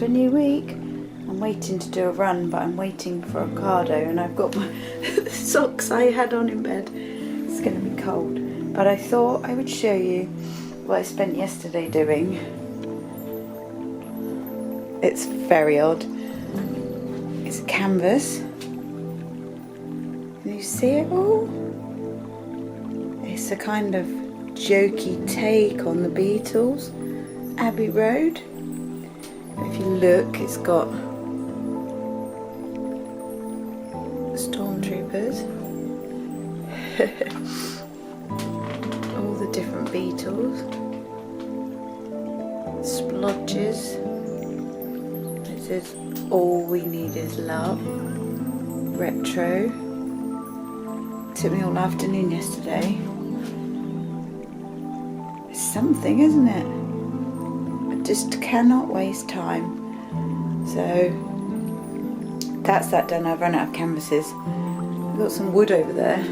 to a new week. I'm waiting to do a run, but I'm waiting for Ocado, and I've got my socks I had on in bed. It's going to be cold, but I thought I would show you what I spent yesterday doing. It's very odd. It's a canvas. Can you see it all? It's a kind of jokey take on the Beatles, Abbey Road. If you look, it's got stormtroopers, all the different Beatles, splodges. It says all we need is love, retro. Took me all afternoon yesterday. It's something, isn't it? I just cannot waste time. So that's that done. I've run out of canvases. I've got some wood over there.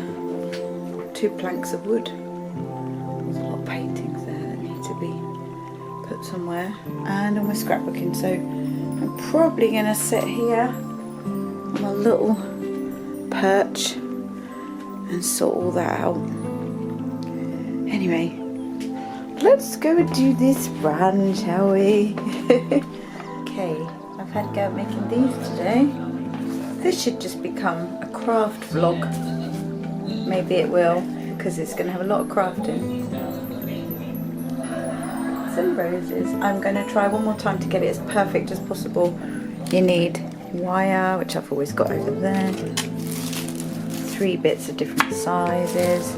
2 planks of wood. There's a lot of paintings there that need to be put somewhere. And all my scrapbooking. So I'm probably going to sit here on a little perch and sort all that out. Anyway, let's go and do this run, shall we? Okay, I've had to go making these today. This should just become a craft vlog. Maybe it will, because it's going to have a lot of crafting. Some roses. I'm going to try one more time to get it as perfect as possible. You need wire, which I've always got over there. 3 bits of different sizes.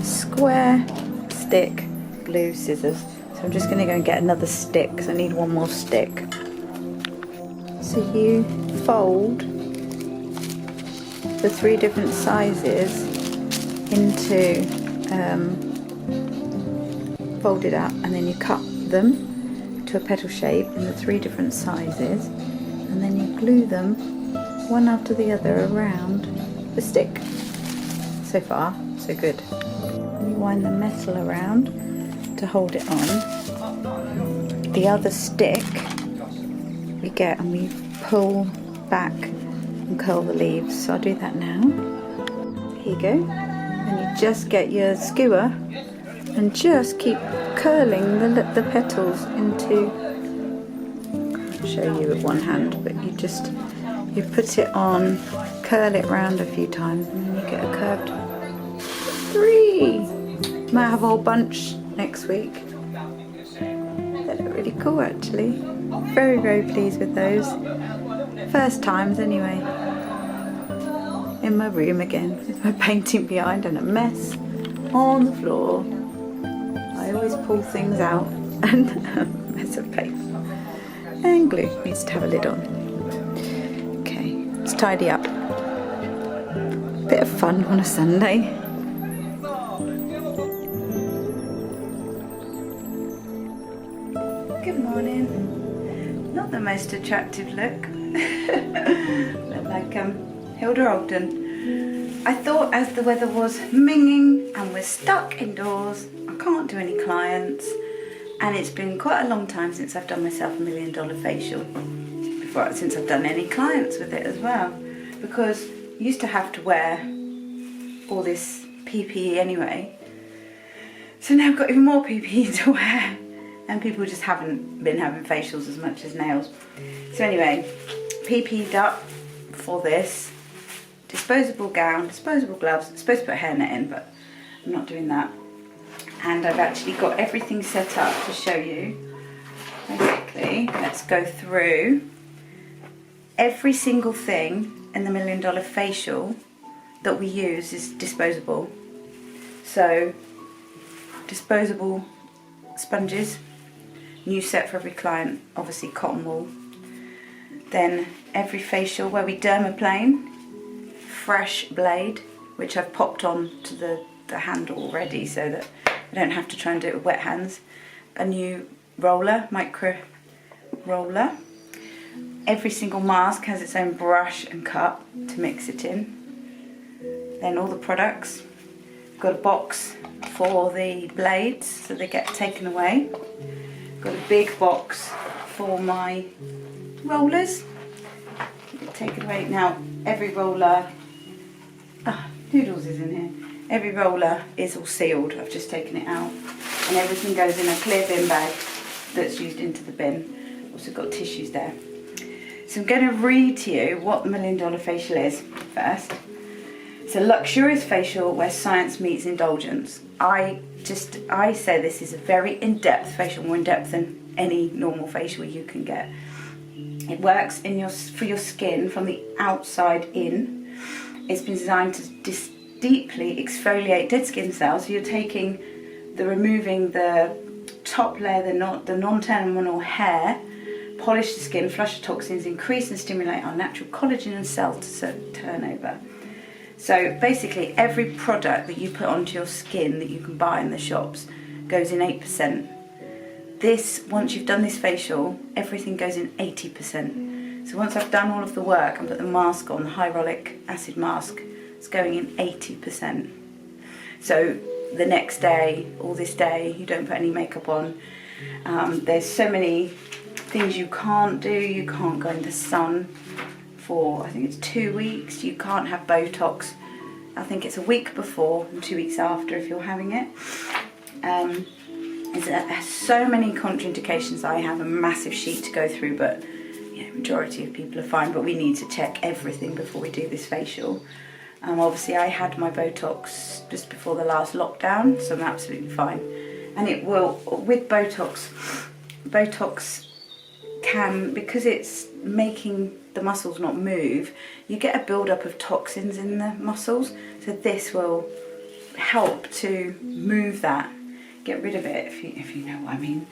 Square, stick, glue, scissors. So I'm just going to go and get another stick, because I need one more stick. So you fold the 3 different sizes into fold it out, and then you cut them to a petal shape in the 3 different sizes, and then you glue them one after the other around the stick. So far, so good. And you wind the metal around to hold it on. The other stick we get and we pull back and curl the leaves. So I'll do that now. Here you go. And you just get your skewer and just keep curling the petals into, I can't show you with one hand, but you put it on, curl it round a few times, and then you get a curved 3. Might have a whole bunch next week. They look really cool actually. Very, very pleased with those. First times anyway. In my room again with my painting behind and a mess on the floor. I always pull things out and a mess of paper. And glue needs to have a lid on. Okay, let's tidy up. Bit of fun on a Sunday. Good morning. Not the most attractive look. Look like Hilda Ogden. I thought as the weather was minging and we're stuck indoors, I can't do any clients, and it's been quite a long time since I've done myself $1 million facial, since I've done any clients with it as well, because I used to have to wear all this PPE anyway, so now I've got even more PPE to wear, and people just haven't been having facials as much as nails. So anyway, PP'd up for this. Disposable gown, disposable gloves. I'm supposed to put a hairnet in, but I'm not doing that. And I've actually got everything set up to show you. Basically, let's go through every single thing in the $1 million facial that we use is disposable. So, disposable sponges, new set for every client, obviously cotton wool. Then every facial where we dermaplane, fresh blade, which I've popped on to the handle already so that I don't have to try and do it with wet hands. A new roller, micro roller. Every single mask has its own brush and cup to mix it in. Then all the products. Got a box for the blades so they get taken away. Got a big box for my rollers. Take it away. Now, every roller, Noodles is in here. Every roller is all sealed. I've just taken it out. And everything goes in a clear bin bag that's used into the bin. Also got tissues there. So I'm going to read to you what the $1 Million Facial is first. It's a luxurious facial where science meets indulgence. I say this is a very in-depth facial, more in-depth than any normal facial you can get. It works for your skin from the outside in. It's been designed to deeply exfoliate dead skin cells. So you're removing the top layer, the non-terminal hair, polish the skin, flush the toxins, increase and stimulate our natural collagen and cell turnover. So basically every product that you put onto your skin that you can buy in the shops goes in 8%. This, once you've done this facial, everything goes in 80%. So once I've done all of the work and put the mask on, the hyaluronic acid mask, it's going in 80%. So the next day, or this day, you don't put any makeup on. There's so many things you can't do. You can't go in the sun for, I think it's 2 weeks. You can't have Botox. I think it's a week before and 2 weeks after if you're having it. There's so many contraindications. I have a massive sheet to go through, but majority of people are fine, but we need to check everything before we do this facial. Obviously I had my Botox just before the last lockdown, so I'm absolutely fine. And it will, with Botox can, because it's making the muscles not move, you get a build-up of toxins in the muscles, so this will help to move that, get rid of it, if you know what I mean.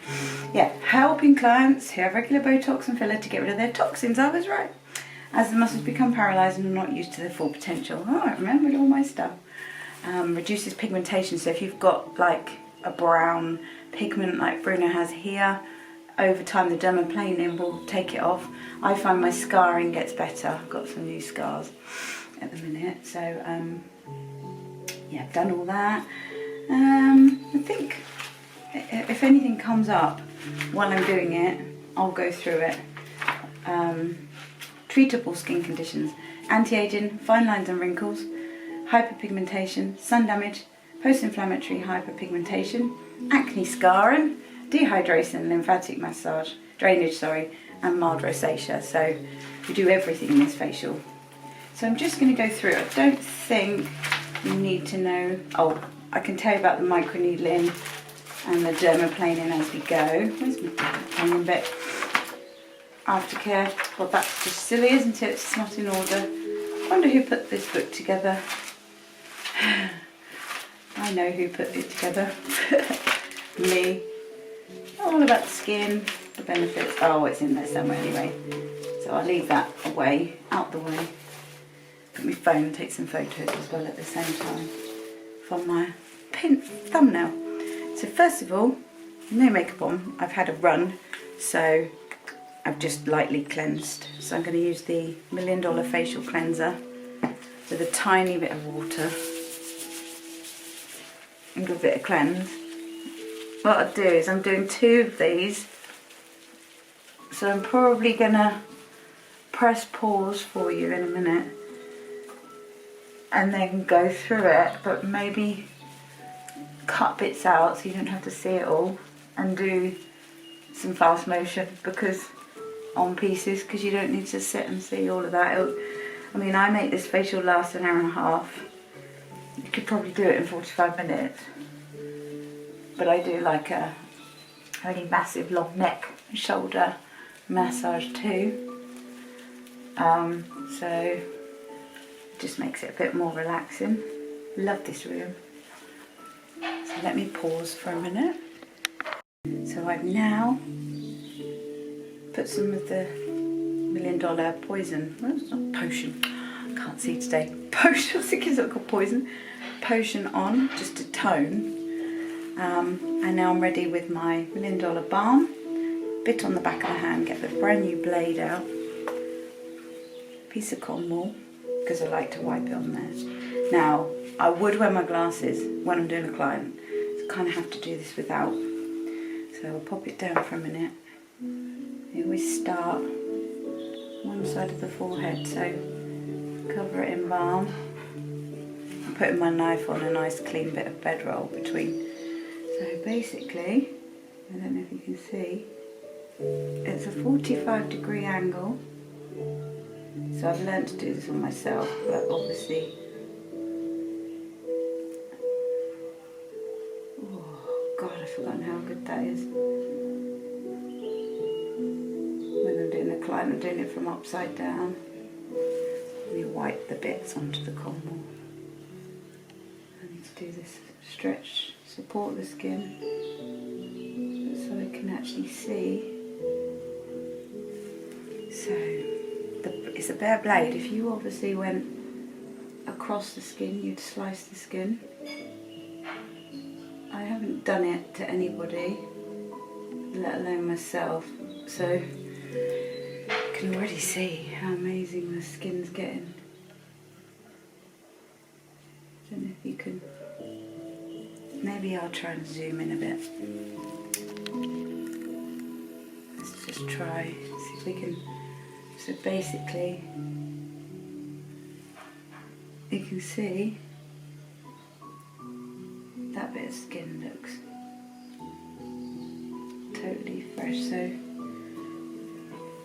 Yeah, helping clients who have regular Botox and filler to get rid of their toxins. I was right. As the muscles become paralysed and are not used to their full potential. Oh, I remembered all my stuff. Reduces pigmentation. So if you've got like a brown pigment like Bruno has here, over time the dermaplaning will take it off. I find my scarring gets better. I've got some new scars at the minute. So yeah, I've done all that. I think if anything comes up while I'm doing it, I'll go through it. Treatable skin conditions: anti-aging, fine lines and wrinkles, hyperpigmentation, sun damage, post-inflammatory hyperpigmentation, acne scarring, dehydration, lymphatic drainage, and mild rosacea. So we do everything in this facial. So I'm just going to go through it. I don't think you need to know. Oh, I can tell you about the microneedling and the dermaplaning as we go. Where's my dermaplaning bit? Aftercare. Well, that's just silly, isn't it? It's not in order. I wonder who put this book together. I know who put it together. Me. All about the skin, the benefits. Oh, it's in there somewhere anyway. So I'll leave that away, out the way. Put my phone and take some photos as well at the same time from my thumbnail. So first of all, no makeup on. I've had a run, so I've just lightly cleansed. So I'm going to use the $1 Million Facial Cleanser with a tiny bit of water and give it a cleanse. What I'll do is I'm doing 2 of these, so I'm probably going to press pause for you in a minute and then go through it, but maybe cut bits out so you don't have to see it all, and do some fast motion on pieces, because you don't need to sit and see all of that. I mean, I make this facial last an hour and a half. You could probably do it in 45 minutes. But I do like a really massive long neck and shoulder massage too. So it just makes it a bit more relaxing. Love this room. So let me pause for a minute. So I've now put some of the $1 Million poison. Well, it's not potion. I can't see today. Potion. I was thinking it's called poison. Potion on just to tone. And now I'm ready with my $1 Million balm. Bit on the back of the hand. Get the brand new blade out. Piece of cotton wool, because I like to wipe it on there. Now I would wear my glasses when I'm doing a client, so I kind of have to do this without. So I'll pop it down for a minute. You always start one side of the forehead, so cover it in balm. I'm putting my knife on a nice clean bit of bedroll between. So basically, I don't know if you can see, it's a 45-degree angle. So I've learned to do this on myself, but obviously, oh God, I've forgotten how good that is. When I'm doing a client, I'm doing it from upside down. We wipe the bits onto the comb. I need to do this stretch, support the skin, so I can actually see. So it's a bare blade. If you obviously went across the skin, you'd slice the skin. I haven't done it to anybody, let alone myself, so you can already see how amazing the skin's getting. I don't know if you can, maybe I'll try and zoom in a bit. Let's just try, see if we can. So basically, you can see that bit of skin looks totally fresh. So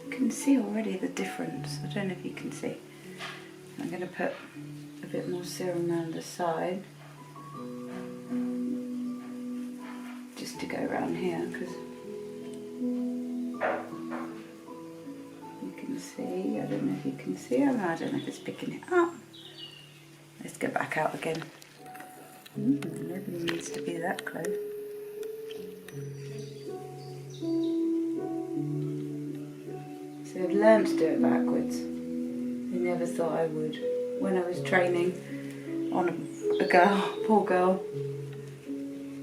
you can see already the difference. I don't know if you can see. I'm going to put a bit more serum around the side, just to go around here, because you can see, I don't know if you can see, I don't know if it's picking it up. Let's go back out again. Nobody needs to be that close. So I've learned to do it backwards. I never thought I would. When I was training on a girl, poor girl,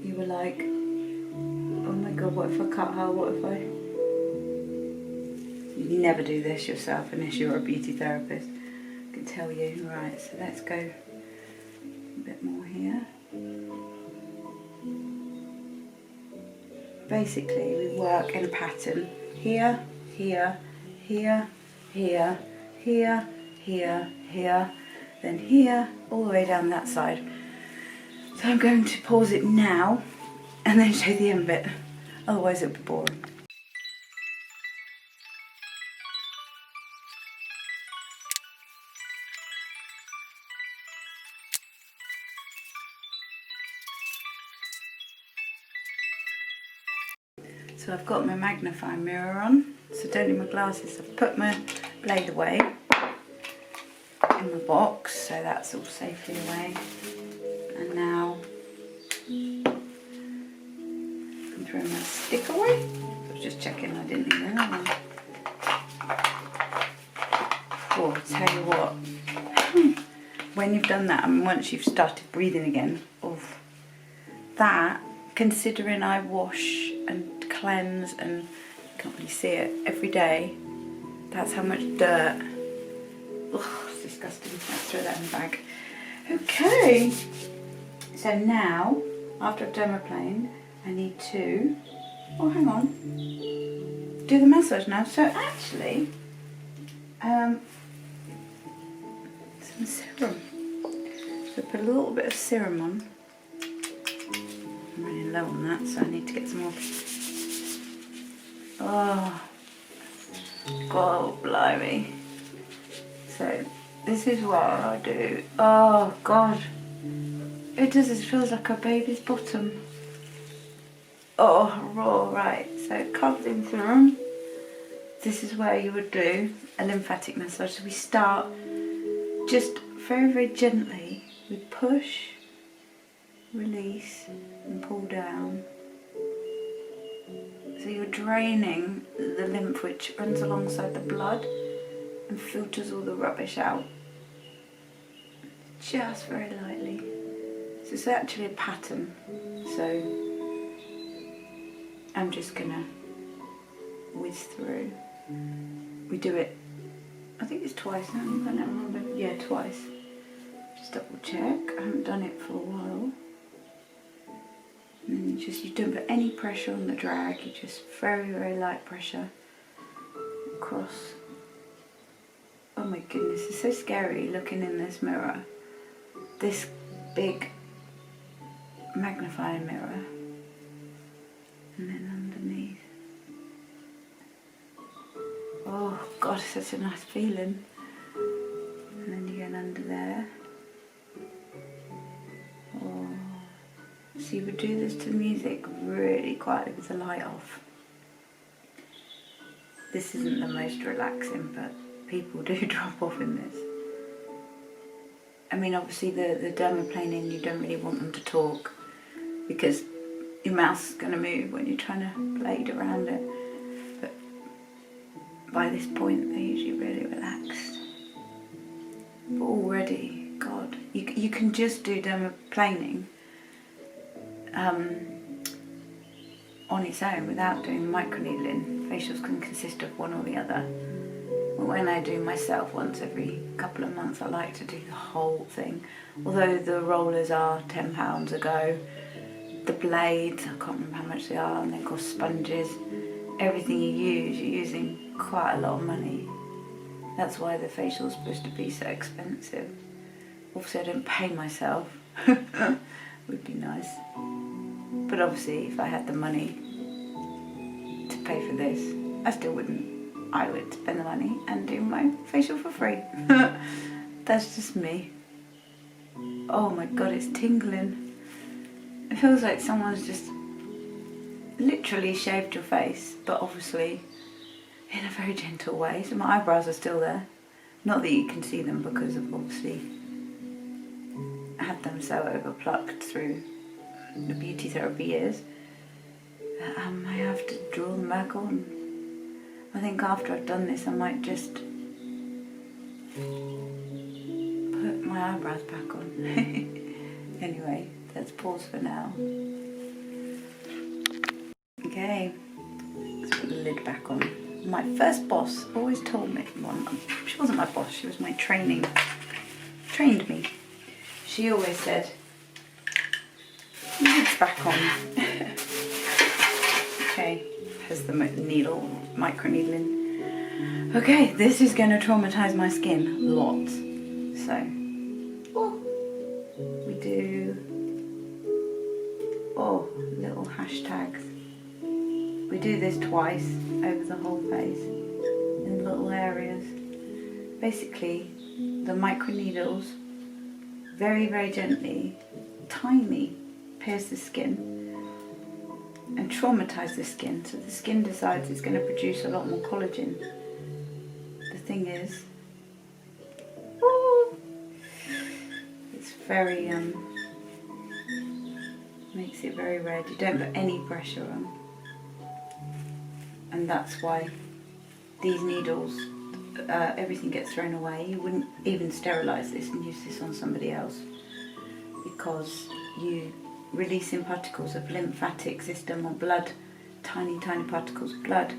you were like, oh my God, what if I cut her, what if I... You never do this yourself unless you're a beauty therapist. I can tell you. Right, so let's go a bit more here. Basically, we work in a pattern. Here, here, here, here, here, here, here, then here, all the way down that side. So I'm going to pause it now and then show the end bit. Otherwise it'll be boring. So I've got my magnifying mirror on, so don't need my glasses. I've put my blade away in my box, so that's all safely away. And now I'm throwing my stick away. I was just checking I didn't need another one. Oh, I'll tell you what, when you've done that and once you've started breathing again, that, considering I wash and cleanse and you can't really see it every day, that's how much dirt. Ugh, it's disgusting. Let's throw that in the bag. Okay, so now after I've dermaplaned, I need to, oh hang on, do the massage now. So actually, some serum. So put a little bit of serum on. I'm running low on that, so I need to get some more. Oh, God, blimey. So this is what I do. Oh God, it does. It feels like a baby's bottom. Oh, raw, right. So covered in serum. This is where you would do a lymphatic massage. So we start just very, very gently. We push, release, and pull down. So you're draining the lymph which runs alongside the blood and filters all the rubbish out. Just very lightly. So it's actually a pattern. So I'm just gonna whiz through. We do it, I think it's twice now, I don't remember. Yeah, twice. Just double check. I haven't done it for a while. And then you don't put any pressure on the drag, you just very, very light pressure. across. Oh my goodness, it's so scary looking in this mirror. This big magnifying mirror. And then underneath. Oh God, it's such a nice feeling. And then you get under there. Oh. So you would do this to music really quietly with the light off. This isn't the most relaxing, but people do drop off in this. I mean, obviously the dermaplaning, you don't really want them to talk because your mouth's going to move when you're trying to blade around it. But by this point, they're usually really relaxed. But already, God, you can just do dermaplaning on its own without doing microneedling. Facials can consist of one or the other. But when I do myself once every couple of months, I like to do the whole thing. Although the rollers are £10 a go, the blades, I can't remember how much they are, and then of course sponges, everything you use, you're using quite a lot of money. That's why the facial is supposed to be so expensive. Obviously I don't pay myself, would be nice. But obviously if I had the money to pay for this, I still wouldn't. I would spend the money and do my facial for free. That's just me. Oh my God, it's tingling. It feels like someone's just literally shaved your face, but obviously in a very gentle way. So my eyebrows are still there. Not that you can see them because I've obviously had them so overplucked through the beauty therapy years. I have to draw them back on. I think after I've done this I might just put my eyebrows back on. Anyway, let's pause for now. Okay, let's put the lid back on. My first boss always told me, well, she wasn't my boss, she was my trained me. She always said, lid's back on. Okay, here's the needle, microneedling. Okay, this is going to traumatize my skin lots. So, we do, little hashtags. We do this twice over the whole face in little areas. Basically, the microneedles very, very gently, tiny, pierce the skin and traumatize the skin, so the skin decides it's going to produce a lot more collagen. The thing is, it's very makes it very red. You don't put any pressure on, and that's why these needles, everything gets thrown away. You wouldn't even sterilize this and use this on somebody else because you releasing particles of lymphatic system or blood, tiny particles of blood,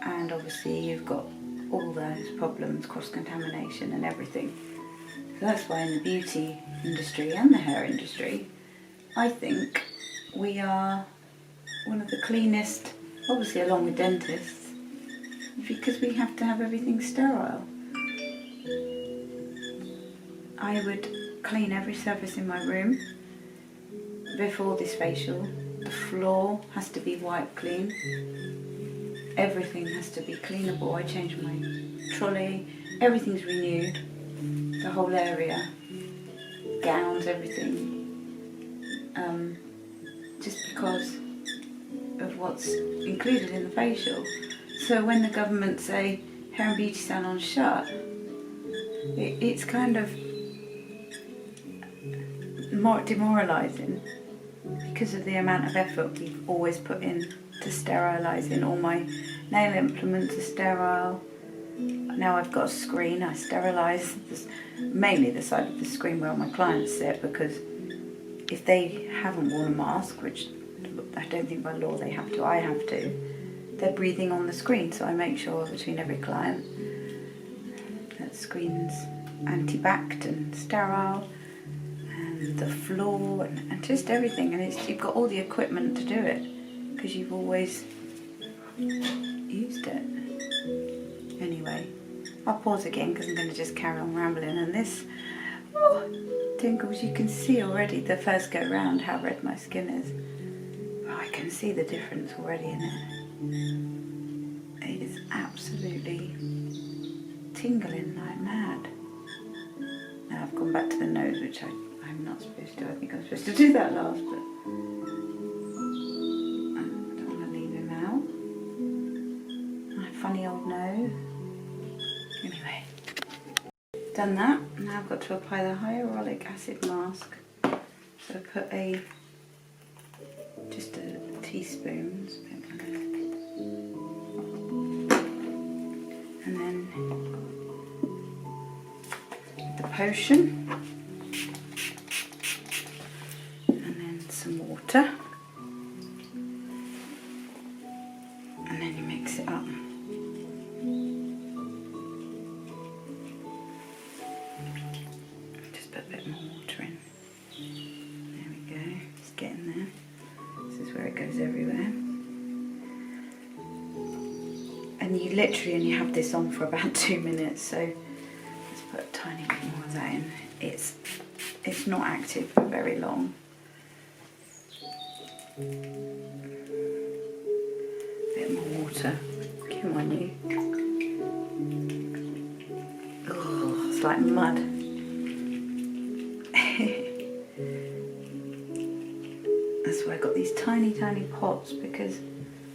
and obviously you've got all those problems, cross-contamination and everything. So that's why in the beauty industry and the hair industry, I think we are one of the cleanest, obviously along with dentists, because we have to have everything sterile. I would clean every surface in my room before this facial. The floor has to be wiped clean. Everything has to be cleanable. I change my trolley. Everything's renewed. The whole area. Gowns, everything. Just because of what's included in the facial. So when the government say hair and beauty salons shut, it's kind of more demoralising because of the amount of effort we've always put in to sterilising. All my nail implements are sterile. Now I've got a screen, I sterilise mainly the side of the screen where all my clients sit, because if they haven't worn a mask, which I don't think by law they have to, I have to, they're breathing on the screen, so I make sure between every client that the screen's anti-backed and sterile, and the floor and just everything, and you've got all the equipment to do it because you've always used it. Anyway, I'll pause again because I'm going to just carry on rambling. And this, tingles, you can see already the first go round how red my skin is. But I can see the difference already in it. It is absolutely tingling like mad. Now I've gone back to the nose, which I'm not supposed to. I think I'm supposed to do that last, but I don't want to leave him out. My funny old nose. Anyway, done that. Now I've got to apply the hyaluronic acid mask. So I put just a teaspoon, and then the potion, and then some water, and then you mix it up. Just put a bit more water in. There we go, it's getting there. This is where it goes everywhere. And you literally only have this on for about 2 minutes, so let's put a tiny bit more of that in. It's not active for very long. Bit more water. Come on, you. Oh, it's like mud. That's why I got these tiny pots, because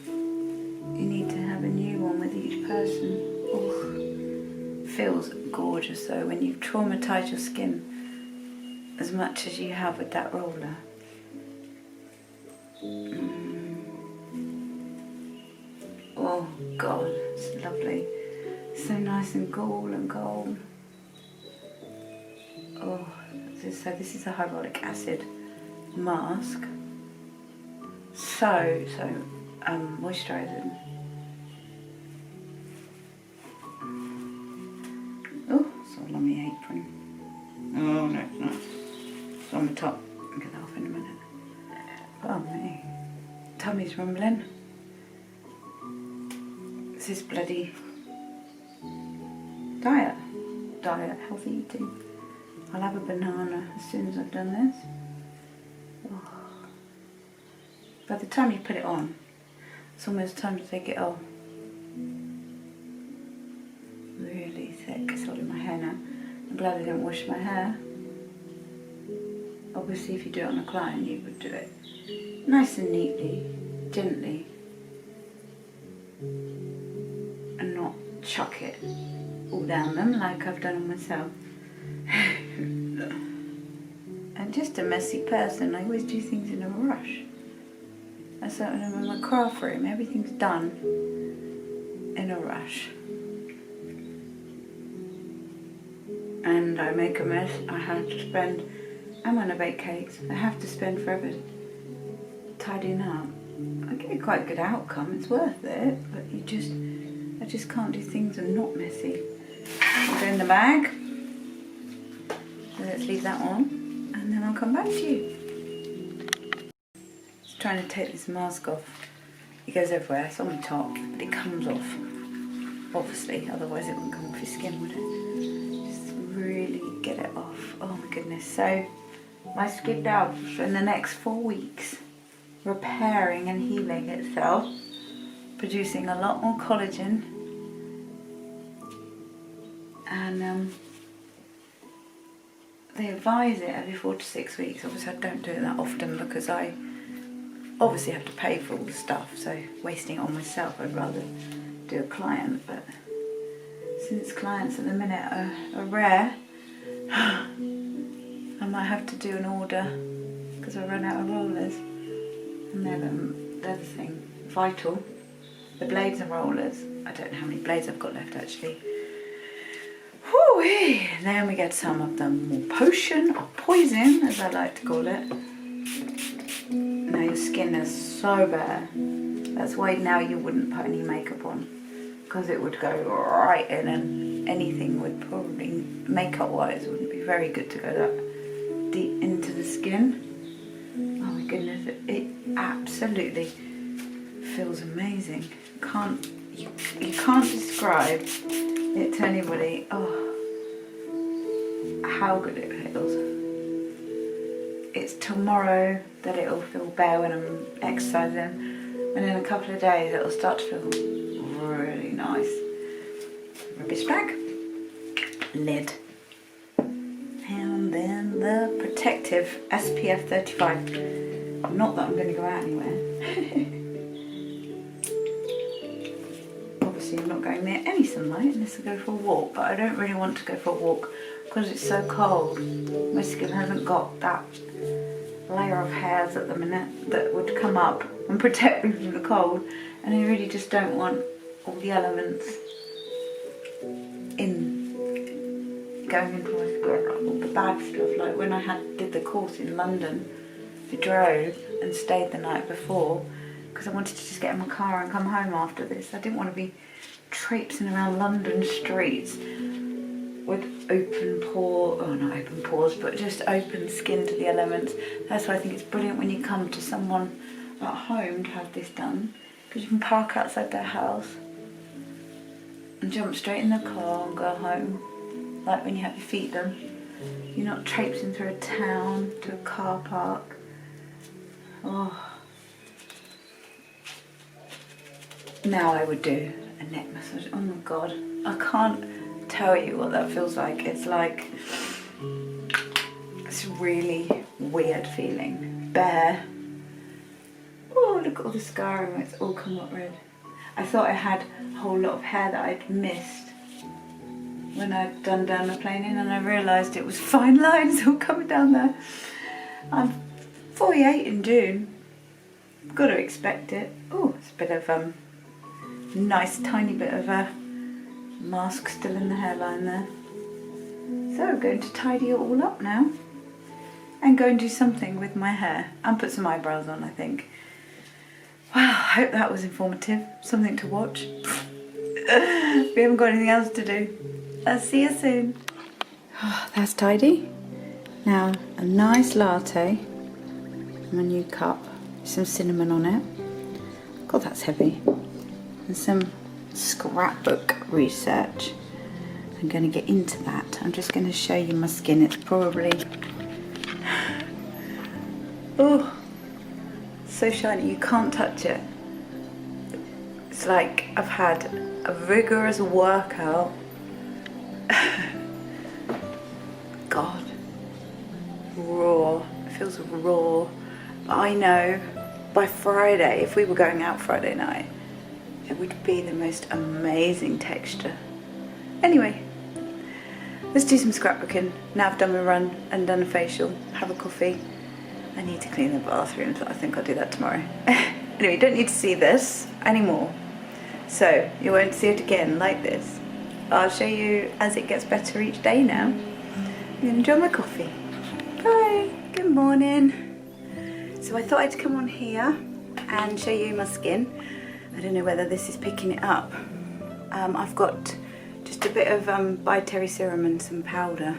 you need to have a new one with each person. Oh, feels gorgeous though when you traumatise your skin as much as you have with that roller. Oh God, it's lovely. So nice and cool and cold. Oh, so this is a hyaluronic acid mask. So moisturising. Oh, it's all on the apron. Oh no, it's not. It's on the top. I'll get that off in a minute. Oh me. Tummy's rumbling. This is bloody diet, healthy eating. I'll have a banana as soon as I've done this. Oh. By the time you put it on, it's almost time to take it off. Really thick. It's holding my hair now. I'm glad I didn't wash my hair. Obviously if you do it on a client you would do it nice and neatly, gently, and not chuck it all down them like I've done on myself. I'm just a messy person. I always do things in a rush. That's what I'm in my craft room. Everything's done in a rush. And I make a mess. I have to spend, I'm gonna bake cakes. I have to spend forever tidying up. I get quite a good outcome. It's worth it, but I just can't do things and not messy. I'll go in the bag. So let's leave that on, and then I'll come back to you. Just trying to take this mask off. It goes everywhere. It's on the top, but it comes off. Obviously, otherwise it wouldn't come off your skin, would it? Just really get it off. Oh my goodness. So my skin now in the next 4 weeks, repairing and healing itself, producing a lot more collagen, and they advise it every 4 to 6 weeks. Obviously I don't do it that often because I obviously have to pay for all the stuff, so wasting it on myself, I'd rather do a client. But since clients at the minute are rare, I might have to do an order because I run out of rollers. And they're the thing, vital. The blades and rollers. I don't know how many blades I've got left actually. Whoo-wee. Then we get some of the more potion or poison, as I like to call it. Now your skin is so bare. That's why now you wouldn't put any makeup on, because it would go right in, and anything would probably, makeup wise, wouldn't be very good to go that deep into the skin. Oh my goodness, it absolutely feels amazing. Can't you can't describe it to anybody. Oh, how good it feels. It's tomorrow that it'll feel bare when I'm exercising, and in a couple of days it'll start to feel really nice. Rubbish bag, lid, and then the protective SPF 35. Not that I'm going to go out anywhere. Obviously I'm not going near any sunlight unless I go for a walk, but I don't really want to go for a walk because it's so cold. My skin hasn't got that layer of hairs at the minute that would come up and protect me from the cold, and I really just don't want all the elements going into my skin, all the bad stuff. Like when I did the course in London, I drove and stayed the night before because I wanted to just get in my car and come home after this. I didn't want to be traipsing around London streets with open not open pores, but just open skin to the elements. That's why I think it's brilliant when you come to someone at home to have this done, because you can park outside their house and jump straight in the car and go home, like when you have your feet done. You're not traipsing through a town to a car park. Oh. Now I would do a neck massage. Oh my god, I can't tell you what that feels like. It's like, it's a really weird feeling. Bare. Oh, look at all the scarring, it's all come up red. I thought I had a whole lot of hair that I'd missed when I'd done dermaplaning, and I realised it was fine lines all coming down there. I'm 48 in June. Got to expect it. Oh, it's a bit of nice tiny bit of a mask still in the hairline there. So I'm going to tidy it all up now and go and do something with my hair and put some eyebrows on, I think. Wow, I hope that was informative. Something to watch. We haven't got anything else to do. I'll see you soon. Oh, that's tidy. Now, a nice latte. My new cup. Some cinnamon on it. God, that's heavy. And some scrapbook research. I'm going to get into that. I'm just going to show you my skin. It's probably... Oh, so shiny. You can't touch it. It's like I've had a rigorous workout. God. Raw. It feels raw. I know by Friday, if we were going out Friday night, it would be the most amazing texture. Anyway, let's do some scrapbooking. Now I've done my run and done a facial, have a coffee. I need to clean the bathroom, so I think I'll do that tomorrow. Anyway, you don't need to see this anymore. So you won't see it again like this. I'll show you as it gets better each day now. I'm gonna enjoy my coffee. Bye, good morning. So I thought I'd come on here and show you my skin. I don't know whether this is picking it up. I've got just a bit of Bioterry serum and some powder.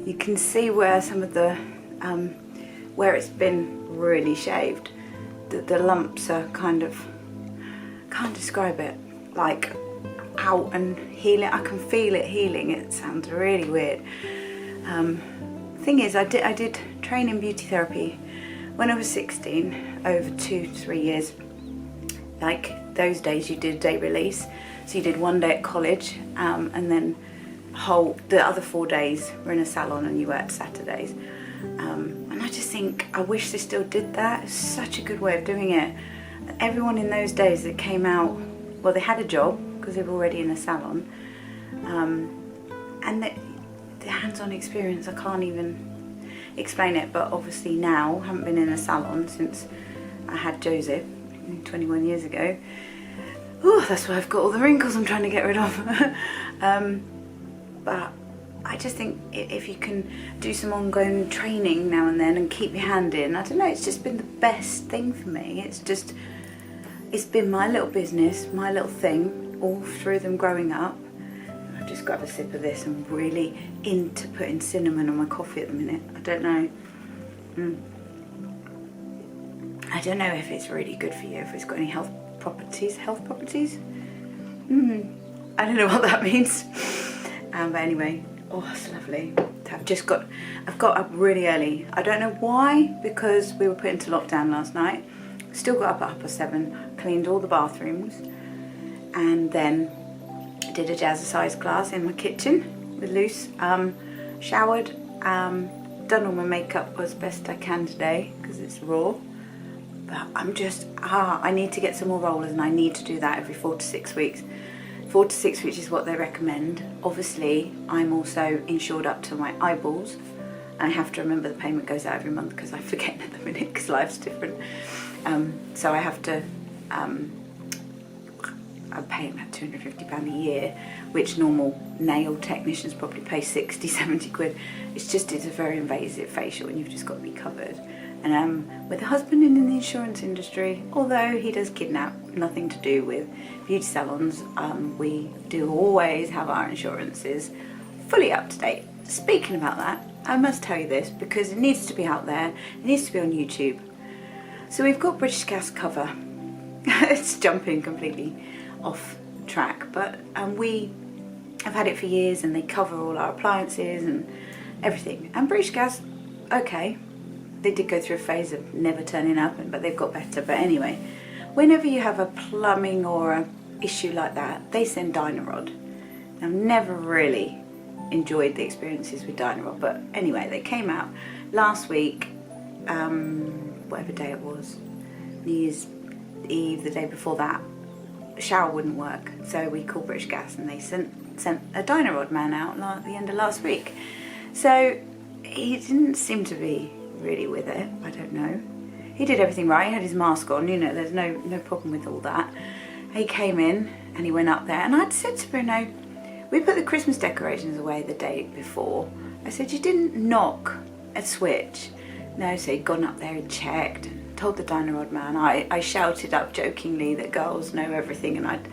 You can see where some of the, where it's been really shaved. The lumps are kind of, can't describe it, like out and healing. I can feel it healing. It sounds really weird. Thing is, I did train in beauty therapy when I was 16, over 2-3 years. Like those days you did day release, so you did one day at college, and then the other 4 days were in a salon and you worked Saturdays. And I just think, I wish they still did that. It's such a good way of doing it. Everyone in those days that came out, well, they had a job because they were already in a salon, and the hands-on experience, I can't even explain it. But obviously now, I haven't been in a salon since I had Joseph 21 years ago. Oh, that's why I've got all the wrinkles I'm trying to get rid of. But I just think if you can do some ongoing training now and then and keep your hand in, I don't know, it's just been the best thing for me. It's been my little business, my little thing, all through them growing up. I've just got a sip of this. I'm really into putting cinnamon on my coffee at the minute. I don't know. I don't know if it's really good for you, if it's got any health properties. I don't know what that means. But anyway, oh, it's lovely. I've got up really early. I don't know why, because we were put into lockdown last night. Still got up at 7:30, cleaned all the bathrooms, and then did a jazzercise class in my kitchen with Luce. Showered, done all my makeup as best I can today because it's raw. But I'm just, I need to get some more rollers, and I need to do that every 4 to 6 weeks. 4 to 6 weeks is what they recommend. Obviously, I'm also insured up to my eyeballs. I have to remember the payment goes out every month because I forget at the minute because life's different. So I have to, I'm paying about £250 a year, which normal nail technicians probably pay 60, 70 quid. It's a very invasive facial and you've just got to be covered. And with a husband in the insurance industry, although he does kidnap, nothing to do with beauty salons, we do always have our insurances fully up to date. Speaking about that, I must tell you this because it needs to be out there, it needs to be on YouTube. So we've got British Gas cover. It's jumping completely off track, but we have had it for years and they cover all our appliances and everything. And British Gas, okay, they did go through a phase of never turning up, but they've got better. But anyway, whenever you have a plumbing or a issue like that, they send Dynarod. I've never really enjoyed the experiences with Dynarod, but anyway, they came out last week, whatever day it was, New Year's Eve, the day before that. The shower wouldn't work, so we called British Gas and they sent a Dynarod man out at the end of last week. So he didn't seem to be really with it, I don't know. He did everything right, he had his mask on, you know, there's no problem with all that. He came in and he went up there and I'd said to Bruno, we put the Christmas decorations away the day before. I said, you didn't knock a switch? No, so he'd gone up there and checked and told the Dynarod man. I shouted up jokingly that girls know everything and I'd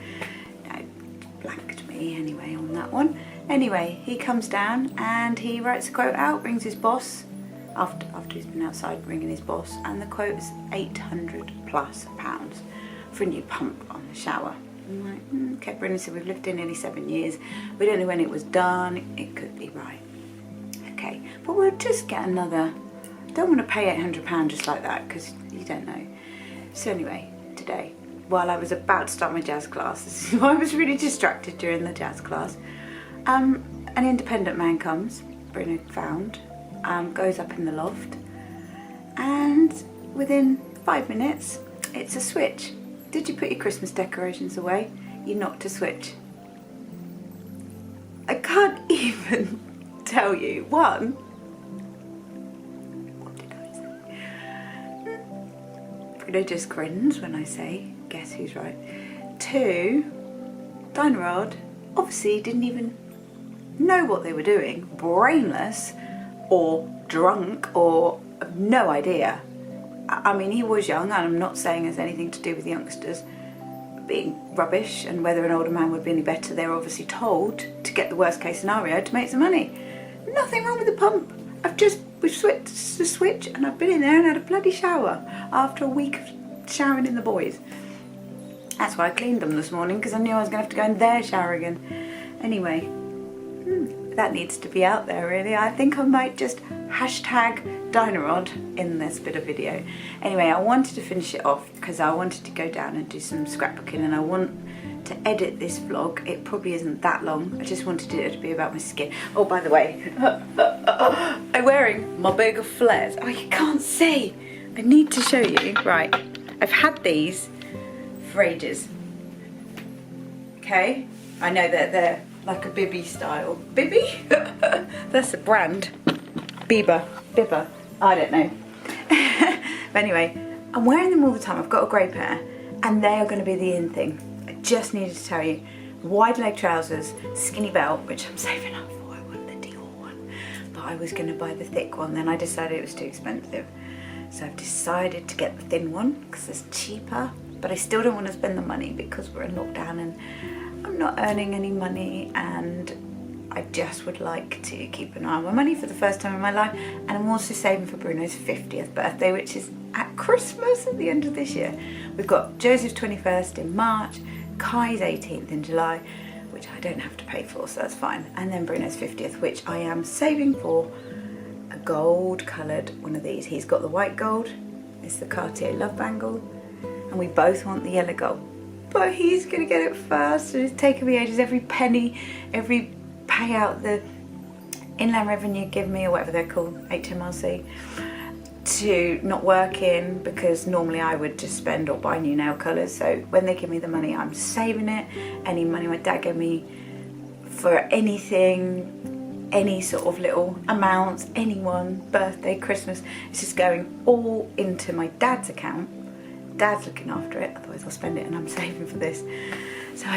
blanked me anyway on that one. Anyway, he comes down and he writes a quote out, rings his boss, after he's been outside ringing his boss, and the quote is £800+ for a new pump on the shower. I'm like, okay, Brendan said we've lived in nearly 7 years. We don't know when it was done. It could be right. Okay, but we'll just get another. Don't want to pay £800 just like that because you don't know. So anyway, today, while I was about to start my jazz class, this is why I was really distracted during the jazz class. An independent man comes, Bruno found, goes up in the loft, and within 5 minutes, it's a switch. Did you put your Christmas decorations away? You knocked a switch. I can't even tell you. One, what did I say? Bruno just grins when I say, guess who's right. 2, Dynarod obviously didn't even know what they were doing, brainless or drunk or no idea. I mean, he was young, and I'm not saying it's anything to do with youngsters being rubbish and whether an older man would be any better. They're obviously told to get the worst case scenario to make some money. Nothing wrong with the pump. We've switched the switch and I've been in there and had a bloody shower after a week of showering in the boys. That's why I cleaned them this morning, because I knew I was going to have to go in their shower again. Anyway, that needs to be out there really. I think I might just hashtag Dynarod in this bit of video. Anyway, I wanted to finish it off because I wanted to go down and do some scrapbooking, and I want to edit this vlog. It probably isn't that long. I just wanted it to be about my skin. Oh, by the way, I'm wearing my big flares. Oh, you can't see. I need to show you. Right, I've had these for ages. Okay, I know that they're like a Bibby style. Bibby? That's a brand. Bibber. I don't know. But anyway, I'm wearing them all the time. I've got a grey pair and they are going to be the in thing. I just needed to tell you. Wide leg trousers, skinny belt, which I'm saving up for. I want the Dior one. But I was going to buy the thick one. Then I decided it was too expensive. So I've decided to get the thin one because it's cheaper. But I still don't want to spend the money because we're in lockdown and I'm not earning any money, and I just would like to keep an eye on my money for the first time in my life, and I'm also saving for Bruno's 50th birthday, which is at Christmas at the end of this year. We've got Joseph's 21st in March, Kai's 18th in July, which I don't have to pay for, so that's fine, and then Bruno's 50th, which I am saving for a gold coloured one of these. He's got the white gold, it's the Cartier Love Bangle, and we both want the yellow gold. But he's going to get it first, and it's taken me ages. Every penny, every payout the Inland Revenue give me, or whatever they're called, HMRC, to not working, because normally I would just spend or buy new nail colours. So when they give me the money, I'm saving it. Any money my dad gave me for anything, any sort of little amounts, anyone, birthday, Christmas, it's just going all into my dad's account. Dad's looking after it, otherwise I'll spend it, and I'm saving for this. So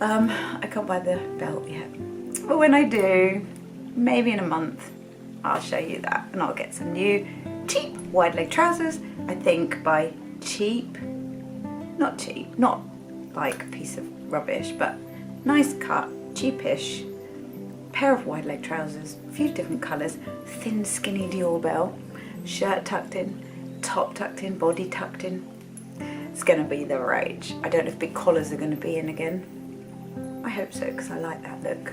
I can't buy the belt yet, but when I do, maybe in a month, I'll show you that, and I'll get some new cheap wide leg trousers. I think by cheap, not like a piece of rubbish, but nice cut, cheapish pair of wide leg trousers, a few different colours, thin skinny Dior belt, shirt tucked in, top tucked in, body tucked in. It's gonna be the rage. I don't know if big collars are gonna be in again. I hope so, because I like that look.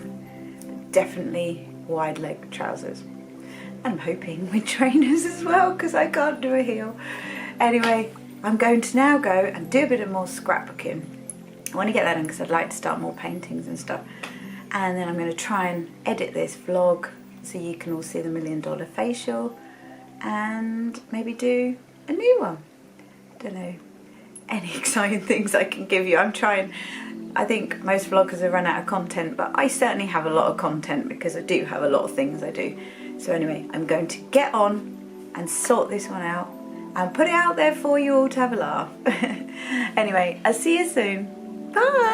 Definitely wide leg trousers. And I'm hoping with trainers as well, because I can't do a heel. Anyway, I'm going to now go and do a bit of more scrapbooking. I want to get that done because I'd like to start more paintings and stuff. And then I'm going to try and edit this vlog so you can all see the $1 million facial, and maybe do a new one. Don't know any exciting things I can give you. I'm trying. I think most vloggers have run out of content, but I certainly have a lot of content because I do have a lot of things I do. So anyway, I'm going to get on and sort this one out and put it out there for you all to have a laugh. Anyway, I'll see you soon. Bye.